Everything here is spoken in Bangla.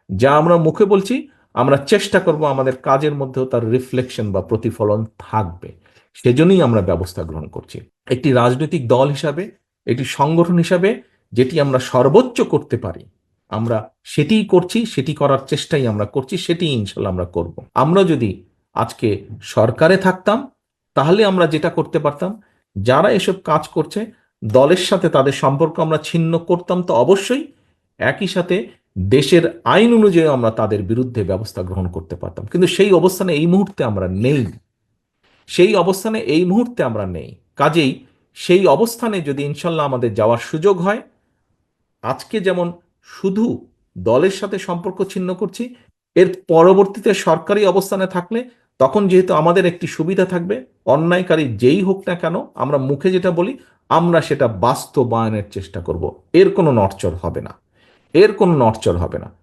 যা আমরা মুখে বলছি, আমরা চেষ্টা করব আমাদের কাজের মধ্যেও তার রিফ্লেকশন বা প্রতিফলন থাকবে। সেজন্যই আমরা ব্যবস্থা গ্রহণ করছি। একটি রাজনৈতিক দল হিসাবে, একটি সংগঠন হিসাবে যেটি আমরা সর্বোচ্চ করতে পারি, আমরা সেটিই করছি, সেটি করার চেষ্টাই আমরা করছি, সেটি ইনশাল্লাহ আমরা করব। আমরা যদি আজকে সরকারে থাকতাম, তাহলে আমরা যেটা করতে পারতাম, যারা এসব কাজ করছে দলের সাথে তাদের সম্পর্ক আমরা ছিন্ন করতাম তো অবশ্যই, একই সাথে দেশের আইন অনুযায়ী আমরা তাদের বিরুদ্ধে ব্যবস্থা গ্রহণ করতে পারতাম। কিন্তু সেই অবস্থানে এই মুহূর্তে আমরা নেই, সেই অবস্থানে এই মুহূর্তে আমরা নেই। কাজেই সেই অবস্থানে যদি ইনশাল্লাহ আমাদের যাওয়ার সুযোগ হয়, আজকে যেমন শুধু দলের সাথে সম্পর্ক ছিন্ন করছি, এর পরবর্তীতে সরকারি অবস্থানে থাকলে তখন যেহেতু আমাদের একটি সুবিধা থাকবে, অন্যায়কারী যেই হোক না কেন আমরা মুখে যেটা বলি আমরা সেটা বাস্তবায়নের চেষ্টা করব। এর কোনো নড়চড় হবে না, এর কোনো নড়চড় হবে না।